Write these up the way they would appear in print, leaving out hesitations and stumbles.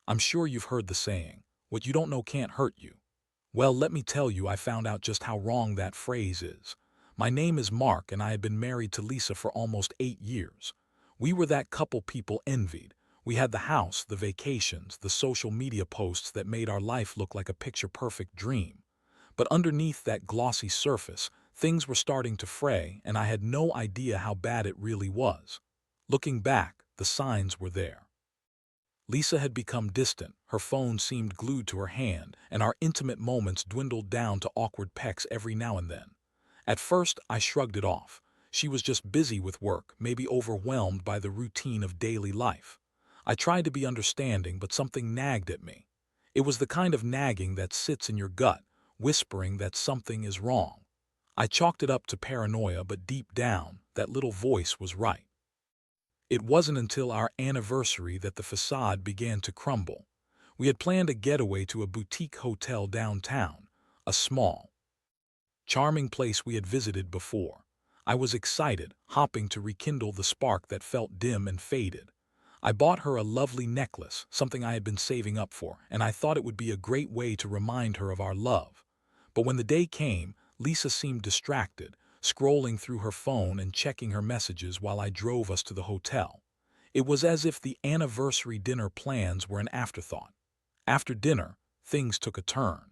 I'm sure you've heard the saying, what you don't know can't hurt you. Well, let me tell you, I found out just how wrong that phrase is. My name is Mark, and I had been married to Lisa for almost 8 years. We were that couple people envied. We had the house, the vacations, the social media posts that made our life look like a picture-perfect dream. But underneath that glossy surface, things were starting to fray, and I had no idea how bad it really was. Looking back, the signs were there. Lisa had become distant, her phone seemed glued to her hand, and our intimate moments dwindled down to awkward pecks every now and then. At first, I shrugged it off. She was just busy with work, maybe overwhelmed by the routine of daily life. I tried to be understanding, but something nagged at me. It was the kind of nagging that sits in your gut, whispering that something is wrong. I chalked it up to paranoia, but deep down, that little voice was right. It wasn't until our anniversary that the facade began to crumble. We had planned a getaway to a boutique hotel downtown, a small, charming place we had visited before. I was excited, hoping to rekindle the spark that felt dim and faded. I bought her a lovely necklace, something I had been saving up for, and I thought it would be a great way to remind her of our love. But when the day came, Lisa seemed distracted, scrolling through her phone and checking her messages while I drove us to the hotel. It was as if the anniversary dinner plans were an afterthought. After dinner, things took a turn.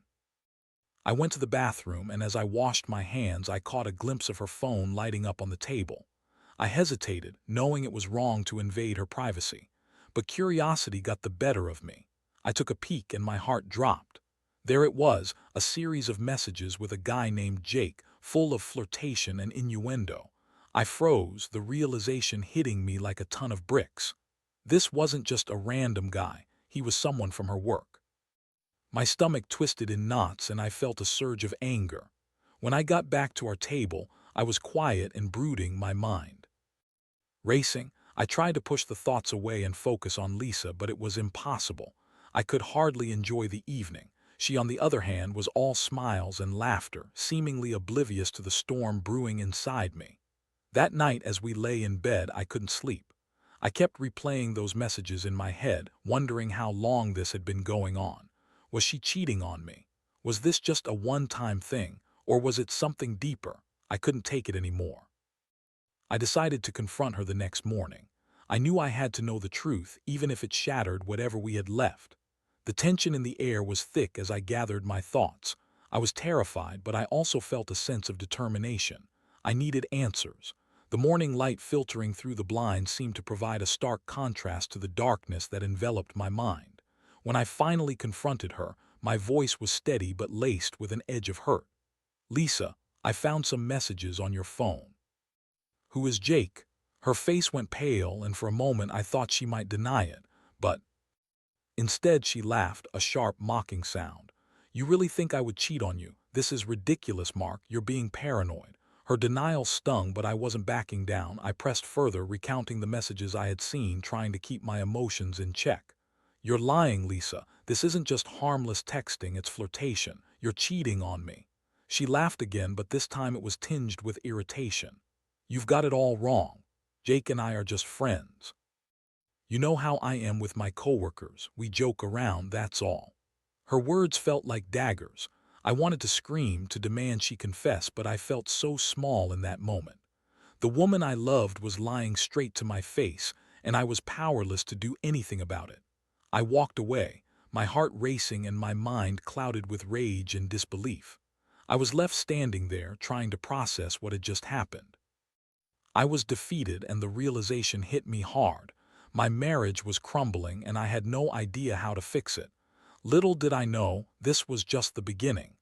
I went to the bathroom, and as I washed my hands, I caught a glimpse of her phone lighting up on the table. I hesitated, knowing it was wrong to invade her privacy. But curiosity got the better of me. I took a peek and my heart dropped. There it was, a series of messages with a guy named Jake, full of flirtation and innuendo. I froze, the realization hitting me like a ton of bricks. This wasn't just a random guy, he was someone from her work. My stomach twisted in knots and I felt a surge of anger. When I got back to our table, I was quiet and brooding, my mind racing. I tried to push the thoughts away and focus on Lisa, but it was impossible. I could hardly enjoy the evening. She, on the other hand, was all smiles and laughter, seemingly oblivious to the storm brewing inside me. That night, as we lay in bed, I couldn't sleep. I kept replaying those messages in my head, wondering how long this had been going on. Was she cheating on me? Was this just a one-time thing, or was it something deeper? I couldn't take it anymore. I decided to confront her the next morning. I knew I had to know the truth, even if it shattered whatever we had left. The tension in the air was thick as I gathered my thoughts. I was terrified, but I also felt a sense of determination. I needed answers. The morning light filtering through the blinds seemed to provide a stark contrast to the darkness that enveloped my mind. When I finally confronted her, my voice was steady but laced with an edge of hurt. "Lisa, I found some messages on your phone." "Who is Jake?" Her face went pale, and for a moment I thought she might deny it, but instead she laughed, a sharp, mocking sound. "You really think I would cheat on you? This is ridiculous, Mark. You're being paranoid." Her denial stung, but I wasn't backing down. I pressed further, recounting the messages I had seen, trying to keep my emotions in check. "You're lying, Lisa. This isn't just harmless texting, it's flirtation. You're cheating on me." She laughed again, but this time it was tinged with irritation. "You've got it all wrong. Jake and I are just friends. You know how I am with my coworkers. We joke around, that's all." Her words felt like daggers. I wanted to scream, to demand she confess, but I felt so small in that moment. The woman I loved was lying straight to my face, and I was powerless to do anything about it. I walked away, my heart racing and my mind clouded with rage and disbelief. I was left standing there, trying to process what had just happened. I was defeated, and the realization hit me hard. My marriage was crumbling, and I had no idea how to fix it. Little did I know, this was just the beginning.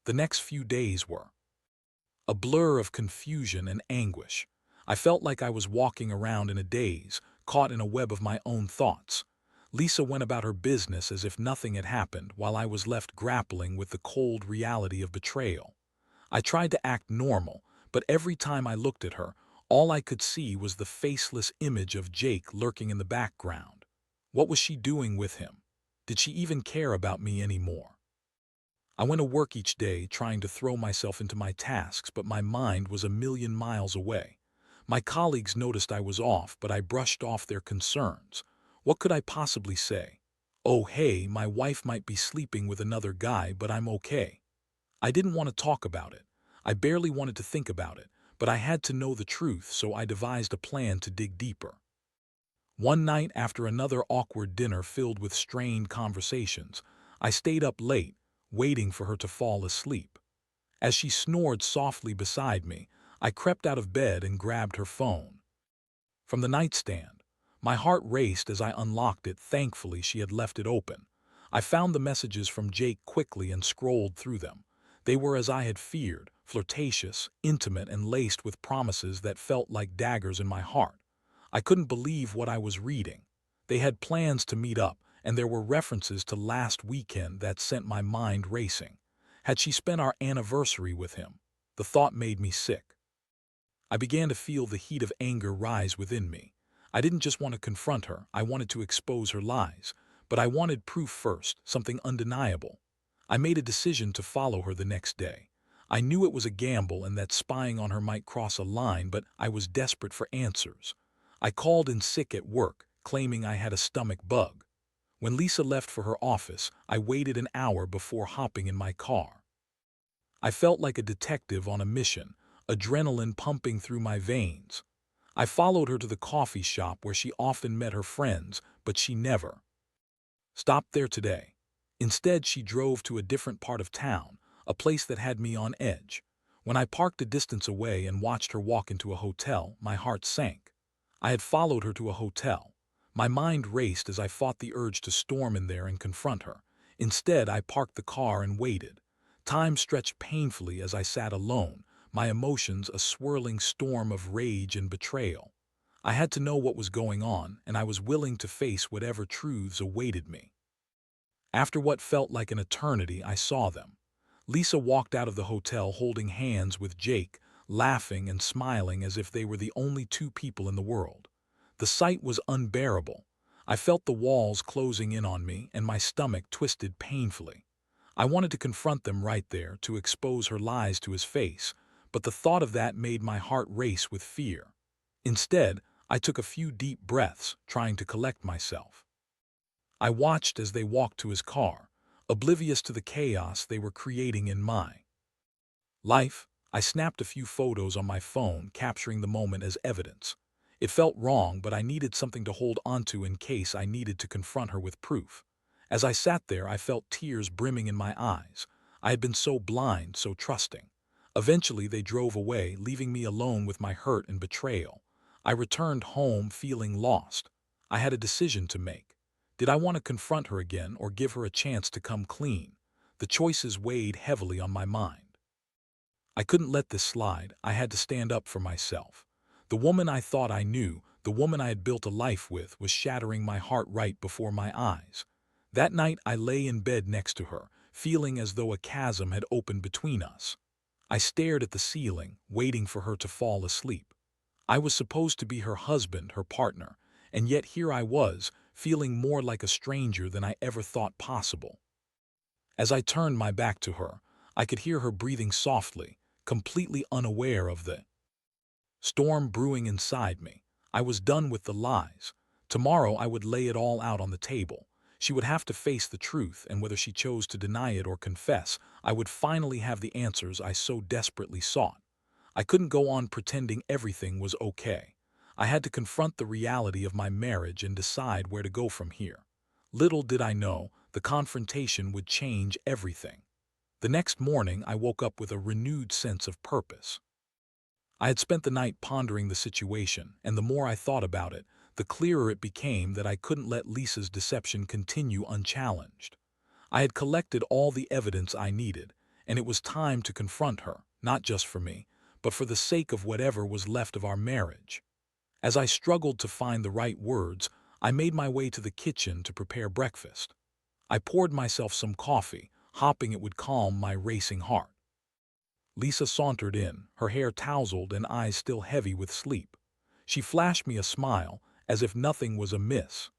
The next few days were a blur of confusion and anguish. I felt like I was walking around in a daze, caught in a web of my own thoughts. Lisa went about her business as if nothing had happened, while I was left grappling with the cold reality of betrayal. I tried to act normal, but every time I looked at her, all I could see was the faceless image of Jake lurking in the background. What was she doing with him? Did she even care about me anymore? I went to work each day trying to throw myself into my tasks, but my mind was a million miles away. My colleagues noticed I was off, but I brushed off their concerns. What could I possibly say? "Oh, hey, my wife might be sleeping with another guy, but I'm okay." I didn't want to talk about it. I barely wanted to think about it, but I had to know the truth, so I devised a plan to dig deeper. One night, after another awkward dinner filled with strained conversations, I stayed up late, waiting for her to fall asleep. As she snored softly beside me, I crept out of bed and grabbed her phone. From the nightstand, my heart raced as I unlocked it. Thankfully, she had left it open. I found the messages from Jake quickly and scrolled through them. They were as I had feared, flirtatious, intimate, and laced with promises that felt like daggers in my heart. I couldn't believe what I was reading. They had plans to meet up, and there were references to last weekend that sent my mind racing. Had she spent our anniversary with him? The thought made me sick. I began to feel the heat of anger rise within me. I didn't just want to confront her, I wanted to expose her lies. But I wanted proof first, something undeniable. I made a decision to follow her the next day. I knew it was a gamble and that spying on her might cross a line, but I was desperate for answers. I called in sick at work, claiming I had a stomach bug. When Lisa left for her office, I waited an hour before hopping in my car. I felt like a detective on a mission, adrenaline pumping through my veins. I followed her to the coffee shop where she often met her friends, but she never stopped there today. Instead, she drove to a different part of town, a place that had me on edge. When I parked a distance away and watched her walk into a hotel, my heart sank. I had followed her to a hotel. My mind raced as I fought the urge to storm in there and confront her. Instead, I parked the car and waited. Time stretched painfully as I sat alone, my emotions a swirling storm of rage and betrayal. I had to know what was going on, and I was willing to face whatever truths awaited me. After what felt like an eternity, I saw them. Lisa walked out of the hotel holding hands with Jake, laughing and smiling as if they were the only two people in the world. The sight was unbearable. I felt the walls closing in on me, and my stomach twisted painfully. I wanted to confront them right there, to expose her lies to his face, but the thought of that made my heart race with fear. Instead, I took a few deep breaths, trying to collect myself. I watched as they walked to his car, oblivious to the chaos they were creating in my life. I snapped a few photos on my phone, capturing the moment as evidence. It felt wrong, but I needed something to hold onto in case I needed to confront her with proof. As I sat there, I felt tears brimming in my eyes. I had been so blind, so trusting. Eventually, they drove away, leaving me alone with my hurt and betrayal. I returned home feeling lost. I had a decision to make. Did I want to confront her again or give her a chance to come clean? The choices weighed heavily on my mind. I couldn't let this slide. I had to stand up for myself. The woman I thought I knew, the woman I had built a life with, was shattering my heart right before my eyes. That night, I lay in bed next to her, feeling as though a chasm had opened between us. I stared at the ceiling, waiting for her to fall asleep. I was supposed to be her husband, her partner, and yet here I was, feeling more like a stranger than I ever thought possible. As I turned my back to her, I could hear her breathing softly, completely unaware of the storm brewing inside me. I was done with the lies. Tomorrow I would lay it all out on the table. She would have to face the truth, and whether she chose to deny it or confess, I would finally have the answers I so desperately sought. I couldn't go on pretending everything was okay. I had to confront the reality of my marriage and decide where to go from here. Little did I know, the confrontation would change everything. The next morning, I woke up with a renewed sense of purpose. I had spent the night pondering the situation, and the more I thought about it, the clearer it became that I couldn't let Lisa's deception continue unchallenged. I had collected all the evidence I needed, and it was time to confront her, not just for me, but for the sake of whatever was left of our marriage. As I struggled to find the right words, I made my way to the kitchen to prepare breakfast. I poured myself some coffee, hoping it would calm my racing heart. Lisa sauntered in, her hair tousled and eyes still heavy with sleep. She flashed me a smile, as if nothing was amiss.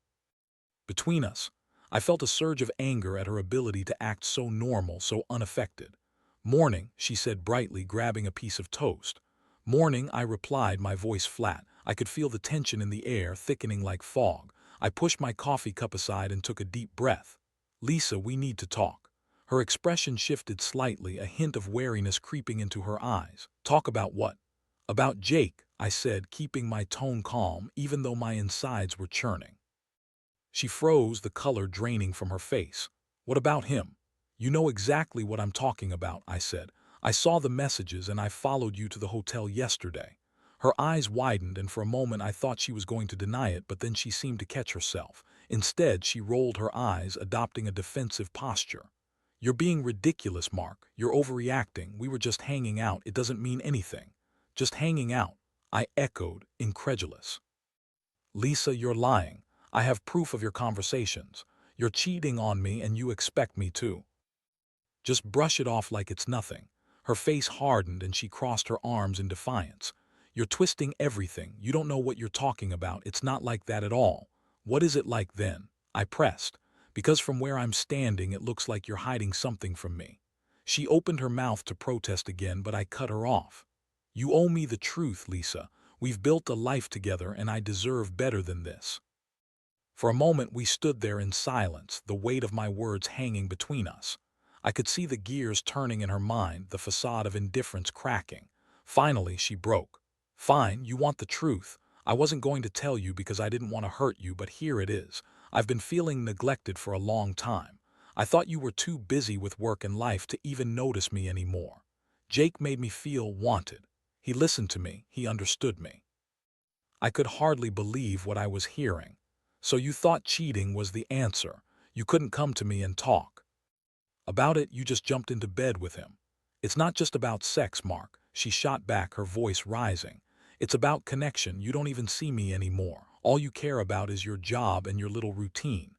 Between us, I felt a surge of anger at her ability to act so normal, so unaffected. "Morning," she said brightly, grabbing a piece of toast. "Morning," I replied, my voice flat. I could feel the tension in the air, thickening like fog. I pushed my coffee cup aside and took a deep breath. Lisa, we need to talk. Her expression shifted slightly, a hint of wariness creeping into her eyes. Talk about what? About Jake, I said, keeping my tone calm even though my insides were churning. She froze, the color draining from her face. What about him? You know exactly what I'm talking about, I said. I saw the messages and I followed you to the hotel yesterday. Her eyes widened and for a moment I thought she was going to deny it, but then she seemed to catch herself. Instead, she rolled her eyes, adopting a defensive posture. You're being ridiculous, Mark. You're overreacting. We were just hanging out. It doesn't mean anything. Just hanging out, I echoed, incredulous. Lisa, you're lying. I have proof of your conversations. You're cheating on me and you expect me to. Just brush it off like it's nothing. Her face hardened and she crossed her arms in defiance. You're twisting everything. You don't know what you're talking about. It's not like that at all. What is it like then? I pressed. Because from where I'm standing, it looks like you're hiding something from me. She opened her mouth to protest again, but I cut her off. You owe me the truth, Lisa. We've built a life together and I deserve better than this. For a moment we stood there in silence, the weight of my words hanging between us. I could see the gears turning in her mind, the facade of indifference cracking. Finally, she broke. Fine, you want the truth. I wasn't going to tell you because I didn't want to hurt you, but here it is. I've been feeling neglected for a long time. I thought you were too busy with work and life to even notice me anymore. Jake made me feel wanted. He listened to me. He understood me. I could hardly believe what I was hearing. So you thought cheating was the answer. You couldn't come to me and talk about it, you just jumped into bed with him. It's not just about sex, Mark, she shot back, her voice rising. It's about connection. You don't even see me anymore. All you care about is your job and your little routine.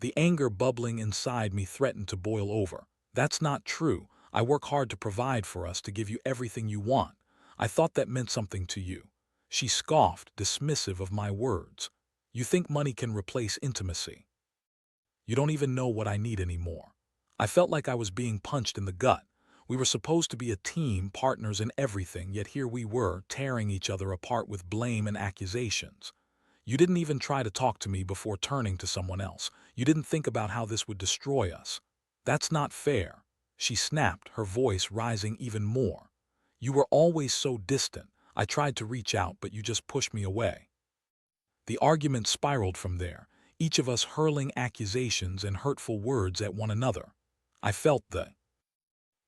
The anger bubbling inside me threatened to boil over. That's not true. I work hard to provide for us, to give you everything you want. I thought that meant something to you. She scoffed, dismissive of my words. You think money can replace intimacy? You don't even know what I need anymore. I felt like I was being punched in the gut. We were supposed to be a team, partners in everything, yet here we were, tearing each other apart with blame and accusations. You didn't even try to talk to me before turning to someone else. You didn't think about how this would destroy us. That's not fair. She snapped, her voice rising even more. You were always so distant. I tried to reach out, but you just pushed me away. The argument spiraled from there, each of us hurling accusations and hurtful words at one another. I felt the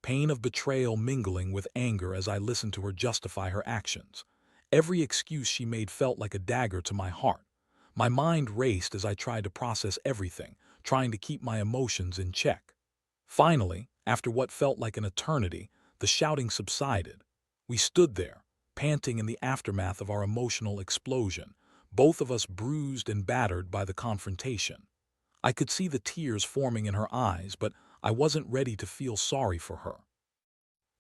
pain of betrayal mingling with anger as I listened to her justify her actions. Every excuse she made felt like a dagger to my heart. My mind raced as I tried to process everything, trying to keep my emotions in check. Finally, after what felt like an eternity, the shouting subsided. We stood there, panting in the aftermath of our emotional explosion, both of us bruised and battered by the confrontation. I could see the tears forming in her eyes, but I wasn't ready to feel sorry for her.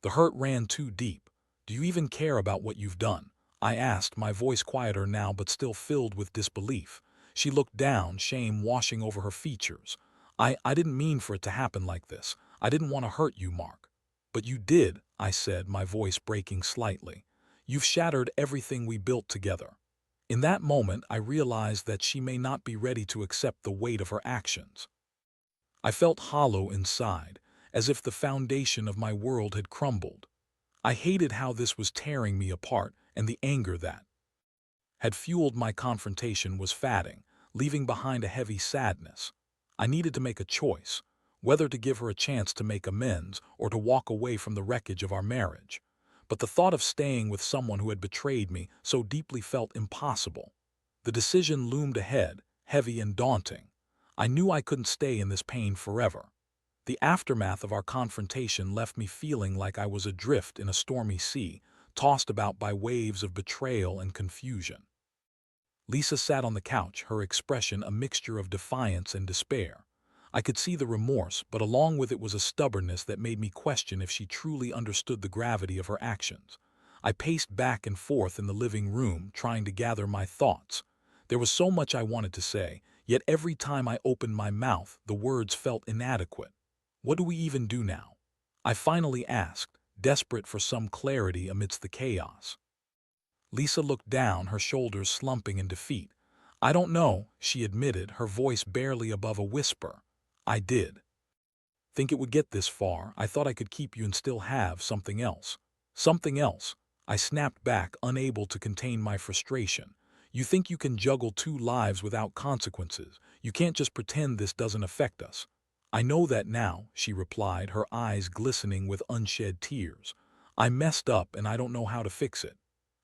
The hurt ran too deep. Do you even care about what you've done? I asked, my voice quieter now but still filled with disbelief. She looked down, shame washing over her features. I didn't mean for it to happen like this. I didn't want to hurt you, Mark. But you did, I said, my voice breaking slightly. You've shattered everything we built together. In that moment, I realized that she may not be ready to accept the weight of her actions. I felt hollow inside, as if the foundation of my world had crumbled. I hated how this was tearing me apart, and the anger that had fueled my confrontation was fatting, leaving behind a heavy sadness. I needed to make a choice, whether to give her a chance to make amends or to walk away from the wreckage of our marriage. But the thought of staying with someone who had betrayed me so deeply felt impossible. The decision loomed ahead, heavy and daunting. I knew I couldn't stay in this pain forever. The aftermath of our confrontation left me feeling like I was adrift in a stormy sea, tossed about by waves of betrayal and confusion. Lisa sat on the couch, her expression a mixture of defiance and despair. I could see the remorse, but along with it was a stubbornness that made me question if she truly understood the gravity of her actions. I paced back and forth in the living room, trying to gather my thoughts. There was so much I wanted to say, yet every time I opened my mouth, the words felt inadequate. What do we even do now? I finally asked, desperate for some clarity amidst the chaos. Lisa looked down, her shoulders slumping in defeat. I don't know, she admitted, her voice barely above a whisper. I did think it would get this far. I thought I could keep you and still have something else. Something else. I snapped back, unable to contain my frustration. You think you can juggle two lives without consequences. You can't just pretend this doesn't affect us. I know that now, she replied, her eyes glistening with unshed tears. I messed up and I don't know how to fix it.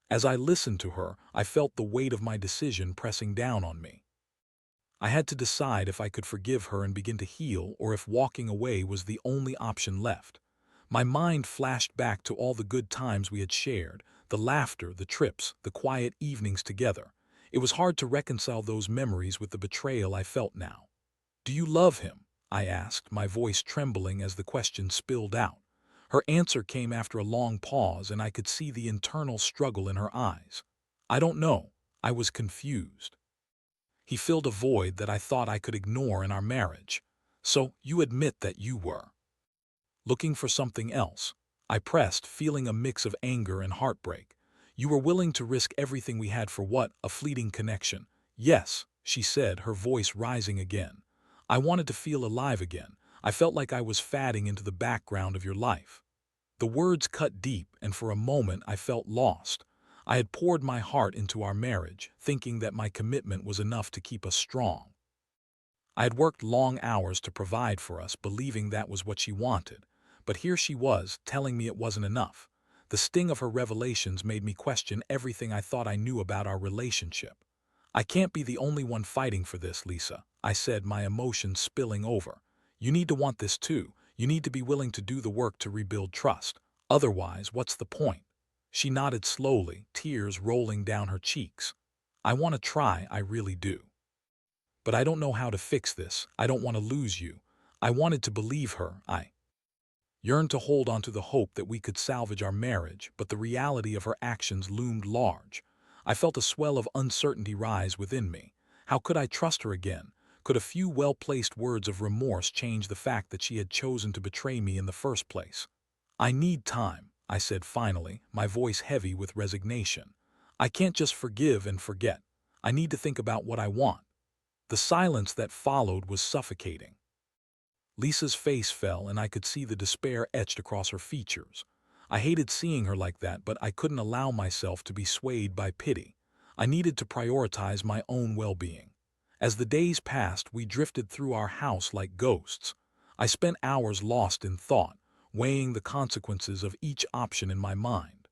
As I listened to her, I felt the weight of my decision pressing down on me. I had to decide if I could forgive her and begin to heal or if walking away was the only option left. My mind flashed back to all the good times we had shared, the laughter, the trips, the quiet evenings together. It was hard to reconcile those memories with the betrayal I felt now. "Do you love him?" I asked, my voice trembling as the question spilled out. Her answer came after a long pause, and I could see the internal struggle in her eyes. "I don't know." I was confused. He filled a void that I thought I could ignore in our marriage. "So, you admit that you were looking for something else?" I pressed, feeling a mix of anger and heartbreak. "You were willing to risk everything we had for what? A fleeting connection?" "Yes," she said, her voice rising again. "I wanted to feel alive again. I felt like I was fading into the background of your life." The words cut deep, and for a moment I felt lost. I had poured my heart into our marriage, thinking that my commitment was enough to keep us strong. I had worked long hours to provide for us, believing that was what she wanted. But here she was, telling me it wasn't enough. The sting of her revelations made me question everything I thought I knew about our relationship. "I can't be the only one fighting for this, Lisa," I said, my emotions spilling over. "You need to want this too. You need to be willing to do the work to rebuild trust. Otherwise, what's the point?" She nodded slowly, tears rolling down her cheeks. "I want to try, I really do. But I don't know how to fix this. I don't want to lose you." I wanted to believe her. I yearned to hold on to the hope that we could salvage our marriage, but the reality of her actions loomed large. I felt a swell of uncertainty rise within me. How could I trust her again? Could a few well-placed words of remorse change the fact that she had chosen to betray me in the first place? "I need time," I said finally, my voice heavy with resignation. "I can't just forgive and forget. I need to think about what I want." The silence that followed was suffocating. Lisa's face fell, and I could see the despair etched across her features. I hated seeing her like that, but I couldn't allow myself to be swayed by pity. I needed to prioritize my own well-being. As the days passed, we drifted through our house like ghosts. I spent hours lost in thought, weighing the consequences of each option in my mind.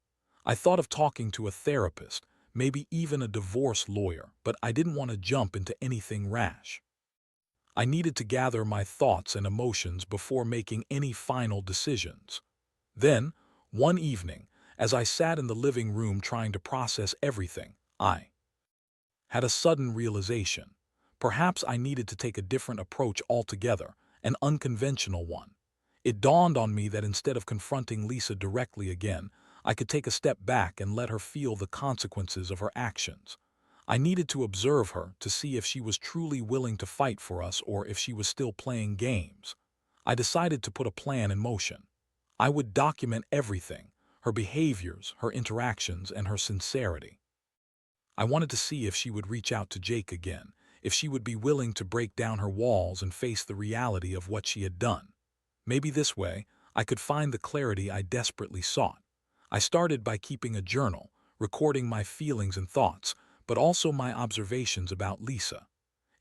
I thought of talking to a therapist, maybe even a divorce lawyer, but I didn't want to jump into anything rash. I needed to gather my thoughts and emotions before making any final decisions. Then, one evening, as I sat in the living room trying to process everything, I had a sudden realization. Perhaps I needed to take a different approach altogether, an unconventional one. It dawned on me that instead of confronting Lisa directly again, I could take a step back and let her feel the consequences of her actions. I needed to observe her to see if she was truly willing to fight for us or if she was still playing games. I decided to put a plan in motion. I would document everything, her behaviors, her interactions, and her sincerity. I wanted to see if she would reach out to Jake again, if she would be willing to break down her walls and face the reality of what she had done. Maybe this way, I could find the clarity I desperately sought. I started by keeping a journal, recording my feelings and thoughts, but also my observations about Lisa.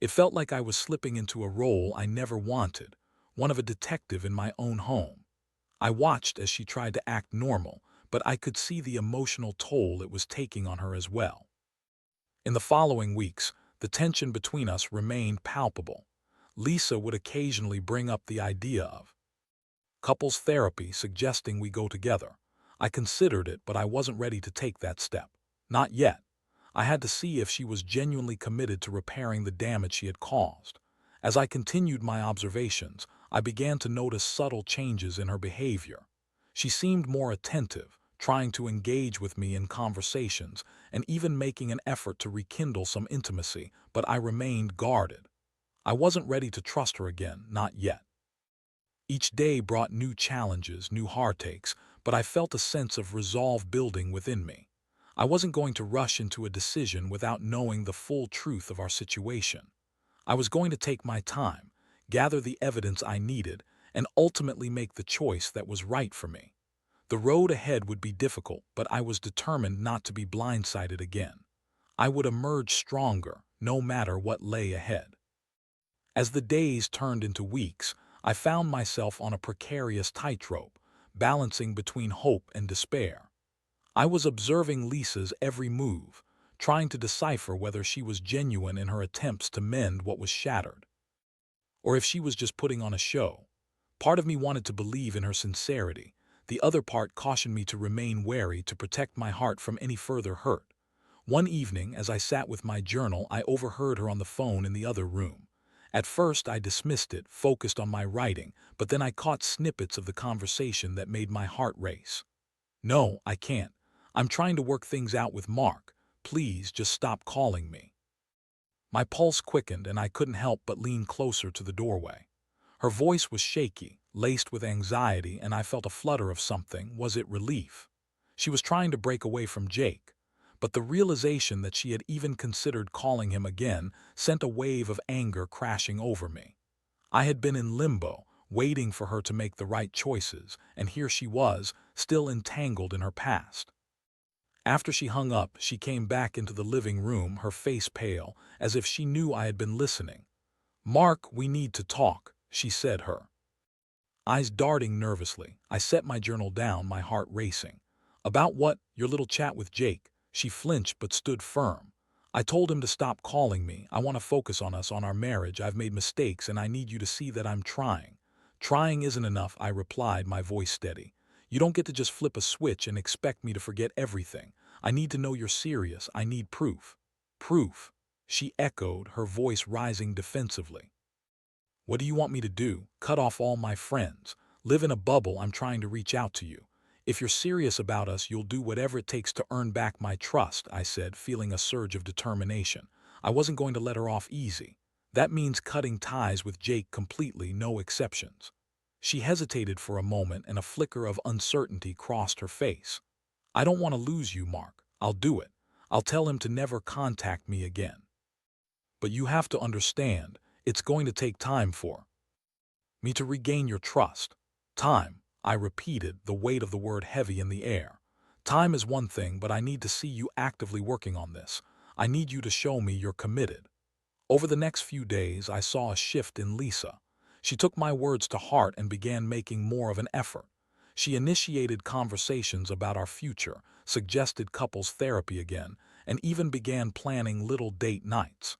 It felt like I was slipping into a role I never wanted, one of a detective in my own home. I watched as she tried to act normal, but I could see the emotional toll it was taking on her as well. In the following weeks, the tension between us remained palpable. Lisa would occasionally bring up the idea of couples therapy, suggesting we go together. I considered it, but I wasn't ready to take that step. Not yet. I had to see if she was genuinely committed to repairing the damage she had caused. As I continued my observations, I began to notice subtle changes in her behavior. She seemed more attentive, trying to engage with me in conversations, and even making an effort to rekindle some intimacy, but I remained guarded. I wasn't ready to trust her again, not yet. Each day brought new challenges, new heartaches, but I felt a sense of resolve building within me. I wasn't going to rush into a decision without knowing the full truth of our situation. I was going to take my time, gather the evidence I needed, and ultimately make the choice that was right for me. The road ahead would be difficult, but I was determined not to be blindsided again. I would emerge stronger, no matter what lay ahead. As the days turned into weeks, I found myself on a precarious tightrope, balancing between hope and despair. I was observing Lisa's every move, trying to decipher whether she was genuine in her attempts to mend what was shattered, or if she was just putting on a show. Part of me wanted to believe in her sincerity. The other part cautioned me to remain wary to protect my heart from any further hurt. One evening, as I sat with my journal, I overheard her on the phone in the other room. At first, I dismissed it, focused on my writing, but then I caught snippets of the conversation that made my heart race. "No, I can't. I'm trying to work things out with Mark. Please just stop calling me." My pulse quickened and I couldn't help but lean closer to the doorway. Her voice was shaky, laced with anxiety, and I felt a flutter of something. Was it relief? She was trying to break away from Jake, but the realization that she had even considered calling him again sent a wave of anger crashing over me. I had been in limbo, waiting for her to make the right choices, and here she was, still entangled in her past. After she hung up, she came back into the living room, her face pale, as if she knew I had been listening. "Mark, we need to talk," she said, her eyes darting nervously. I set my journal down, my heart racing. "About what? Your little chat with Jake?" She flinched but stood firm. "I told him to stop calling me. I want to focus on us, on our marriage. I've made mistakes and I need you to see that I'm trying." "Trying isn't enough," I replied, my voice steady. "You don't get to just flip a switch and expect me to forget everything. I need to know you're serious. I need proof." "Proof?" she echoed, her voice rising defensively. "What do you want me to do? Cut off all my friends? Live in a bubble? I'm trying to reach out to you. If you're serious about us, you'll do whatever it takes to earn back my trust," I said, feeling a surge of determination. I wasn't going to let her off easy. "That means cutting ties with Jake completely, no exceptions." She hesitated for a moment and a flicker of uncertainty crossed her face. "I don't want to lose you, Mark. I'll do it. I'll tell him to never contact me again. But you have to understand, it's going to take time for me to regain your trust." "Time," I repeated, the weight of the word heavy in the air. "Time is one thing, but I need to see you actively working on this. I need you to show me you're committed." Over the next few days, I saw a shift in Lisa. She took my words to heart and began making more of an effort. She initiated conversations about our future, suggested couples therapy again, and even began planning little date nights.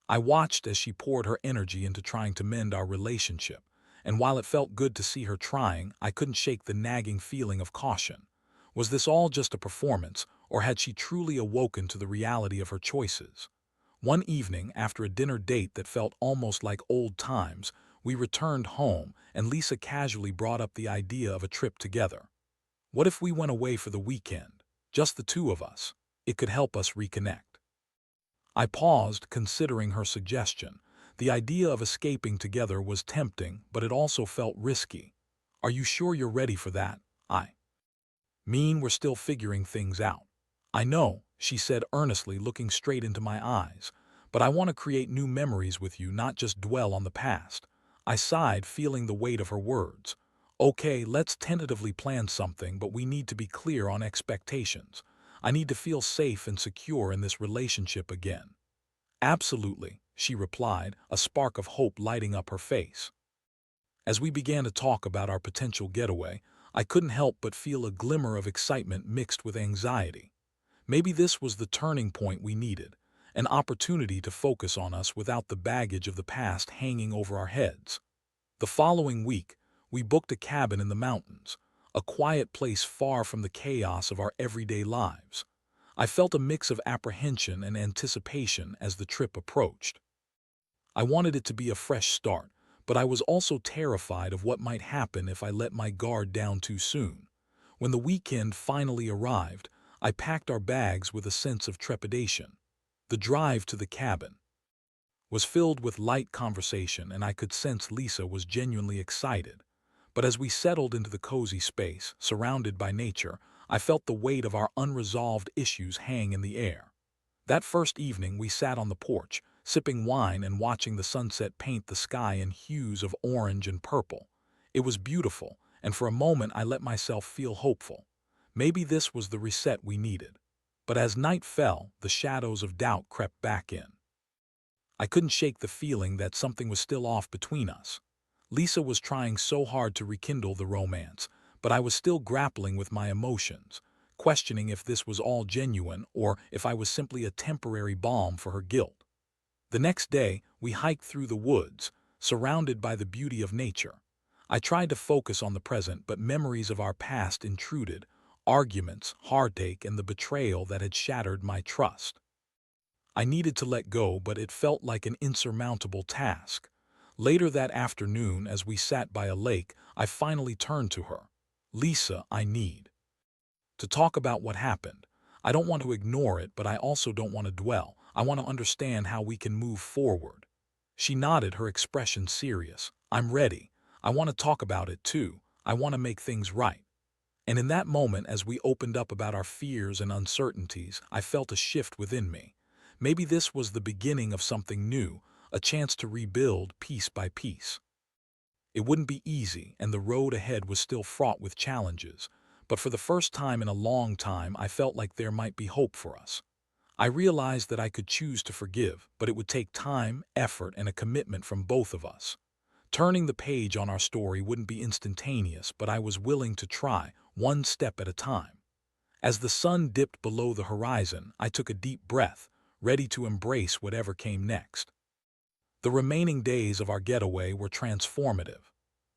I watched as she poured her energy into trying to mend our relationship, and while it felt good to see her trying, I couldn't shake the nagging feeling of caution. Was this all just a performance, or had she truly awoken to the reality of her choices? One evening, after a dinner date that felt almost like old times, we returned home, and Lisa casually brought up the idea of a trip together. What if we went away for the weekend? Just the two of us. It could help us reconnect. I paused, considering her suggestion. The idea of escaping together was tempting, but it also felt risky. "Are you sure you're ready for that?" "I mean, we're still figuring things out." "I know," she said earnestly, looking straight into my eyes. "But I want to create new memories with you, not just dwell on the past." I sighed, feeling the weight of her words. "Okay, let's tentatively plan something, but we need to be clear on expectations. I need to feel safe and secure in this relationship again." "Absolutely," she replied, a spark of hope lighting up her face. As we began to talk about our potential getaway, I couldn't help but feel a glimmer of excitement mixed with anxiety. Maybe this was the turning point we needed, an opportunity to focus on us without the baggage of the past hanging over our heads. The following week, we booked a cabin in the mountains, a quiet place far from the chaos of our everyday lives. I felt a mix of apprehension and anticipation as the trip approached. I wanted it to be a fresh start, but I was also terrified of what might happen if I let my guard down too soon. When the weekend finally arrived, I packed our bags with a sense of trepidation. The drive to the cabin was filled with light conversation, and I could sense Lisa was genuinely excited. But as we settled into the cozy space, surrounded by nature, I felt the weight of our unresolved issues hang in the air. That first evening, we sat on the porch, sipping wine and watching the sunset paint the sky in hues of orange and purple. It was beautiful, and for a moment I let myself feel hopeful. Maybe this was the reset we needed. But as night fell, the shadows of doubt crept back in. I couldn't shake the feeling that something was still off between us. Lisa was trying so hard to rekindle the romance, but I was still grappling with my emotions, questioning if this was all genuine or if I was simply a temporary balm for her guilt. The next day, we hiked through the woods, surrounded by the beauty of nature. I tried to focus on the present, but memories of our past intruded, arguments, heartache, and the betrayal that had shattered my trust. I needed to let go, but it felt like an insurmountable task. Later that afternoon, as we sat by a lake, I finally turned to her. Lisa, I need to talk about what happened. I don't want to ignore it, but I also don't want to dwell. I want to understand how we can move forward. She nodded, her expression serious. I'm ready. I want to talk about it too. I want to make things right. And in that moment, as we opened up about our fears and uncertainties, I felt a shift within me. Maybe this was the beginning of something new, a chance to rebuild piece by piece. It wouldn't be easy, and the road ahead was still fraught with challenges, but for the first time in a long time, I felt like there might be hope for us. I realized that I could choose to forgive, but it would take time, effort, and a commitment from both of us. Turning the page on our story wouldn't be instantaneous, but I was willing to try, one step at a time. As the sun dipped below the horizon, I took a deep breath, ready to embrace whatever came next. The remaining days of our getaway were transformative.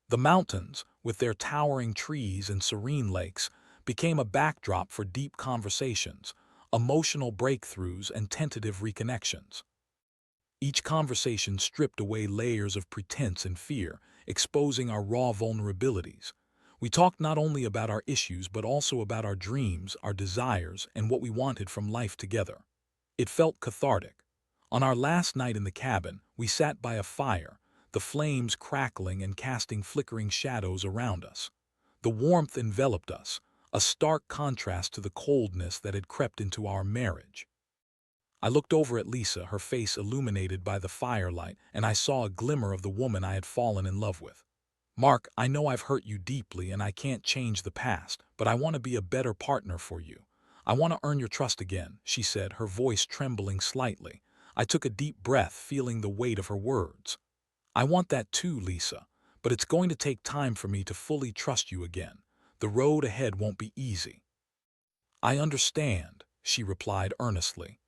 The mountains, with their towering trees and serene lakes, became a backdrop for deep conversations, emotional breakthroughs, and tentative reconnections. Each conversation stripped away layers of pretense and fear, exposing our raw vulnerabilities. We talked not only about our issues but also about our dreams, our desires, and what we wanted from life together. It felt cathartic. On our last night in the cabin, we sat by a fire, the flames crackling and casting flickering shadows around us. The warmth enveloped us, a stark contrast to the coldness that had crept into our marriage. I looked over at Lisa, her face illuminated by the firelight, and I saw a glimmer of the woman I had fallen in love with. Mark, I know I've hurt you deeply and I can't change the past, but I want to be a better partner for you. I want to earn your trust again, she said, her voice trembling slightly. I took a deep breath, feeling the weight of her words. I want that too, Lisa, but it's going to take time for me to fully trust you again. The road ahead won't be easy. I understand, she replied earnestly.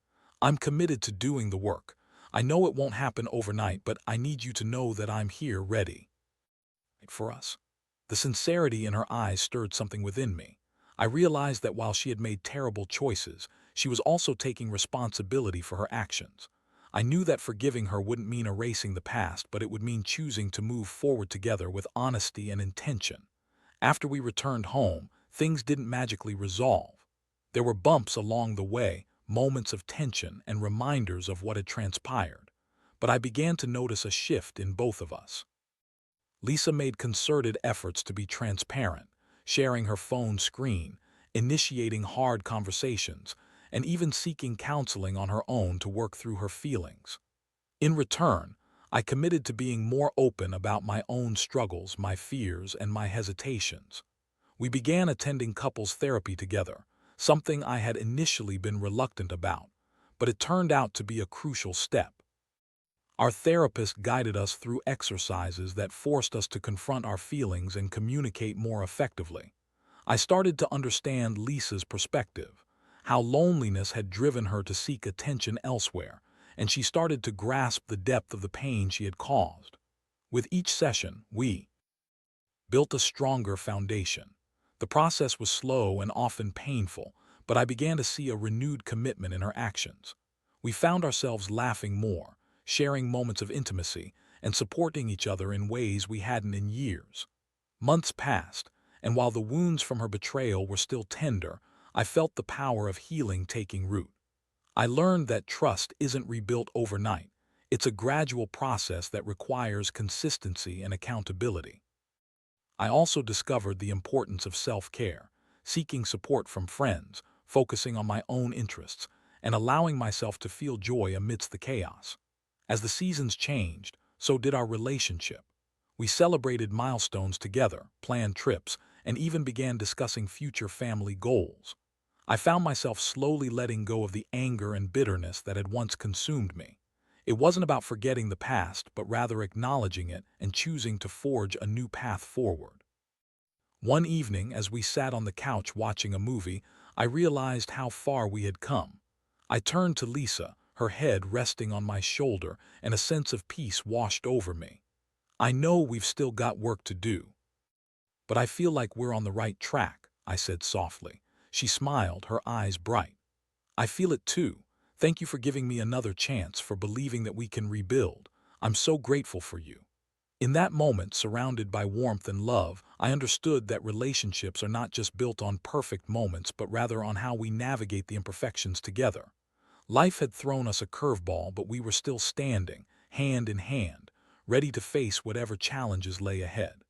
I'm committed to doing the work. I know it won't happen overnight, but I need you to know that I'm here ready for us. The sincerity in her eyes stirred something within me. I realized that while she had made terrible choices, she was also taking responsibility for her actions. I knew that forgiving her wouldn't mean erasing the past, but it would mean choosing to move forward together with honesty and intention. After we returned home, things didn't magically resolve. There were bumps along the way, moments of tension, and reminders of what had transpired. But I began to notice a shift in both of us. Lisa made concerted efforts to be transparent, sharing her phone screen, initiating hard conversations, and even seeking counseling on her own to work through her feelings. In return, I committed to being more open about my own struggles, my fears, and my hesitations. We began attending couples therapy together, something I had initially been reluctant about, but it turned out to be a crucial step. Our therapist guided us through exercises that forced us to confront our feelings and communicate more effectively. I started to understand Lisa's perspective, how loneliness had driven her to seek attention elsewhere, and she started to grasp the depth of the pain she had caused. With each session, we built a stronger foundation. The process was slow and often painful, but I began to see a renewed commitment in her actions. We found ourselves laughing more, sharing moments of intimacy, and supporting each other in ways we hadn't in years. Months passed, and while the wounds from her betrayal were still tender, I felt the power of healing taking root. I learned that trust isn't rebuilt overnight. It's a gradual process that requires consistency and accountability. I also discovered the importance of self-care. seeking support from friends, focusing on my own interests, and allowing myself to feel joy amidst the chaos. As the seasons changed, so did our relationship. We celebrated milestones together, planned trips, and even began discussing future family goals. I found myself slowly letting go of the anger and bitterness that had once consumed me. It wasn't about forgetting the past, but rather acknowledging it and choosing to forge a new path forward. One evening, as we sat on the couch watching a movie, I realized how far we had come. I turned to Lisa, her head resting on my shoulder, and a sense of peace washed over me. I know we've still got work to do, but I feel like we're on the right track, I said softly. She smiled, her eyes bright. I feel it too. Thank you for giving me another chance, for believing that we can rebuild. I'm so grateful for you. In that moment, surrounded by warmth and love, I understood that relationships are not just built on perfect moments, but rather on how we navigate the imperfections together. Life had thrown us a curveball, but we were still standing, hand in hand, ready to face whatever challenges lay ahead.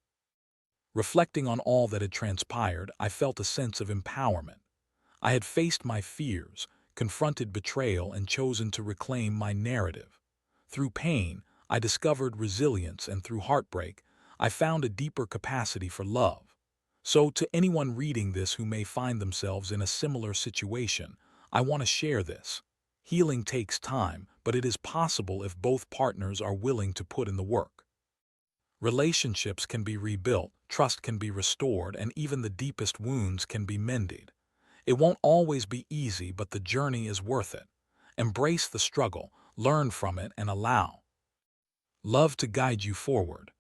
Reflecting on all that had transpired, I felt a sense of empowerment. I had faced my fears, confronted betrayal, and chosen to reclaim my narrative. Through pain, I discovered resilience, and through heartbreak, I found a deeper capacity for love. So, to anyone reading this who may find themselves in a similar situation, I want to share this. Healing takes time, but it is possible if both partners are willing to put in the work. Relationships can be rebuilt, trust can be restored, and even the deepest wounds can be mended. It won't always be easy, but the journey is worth it. Embrace the struggle, learn from it, and allow love to guide you forward.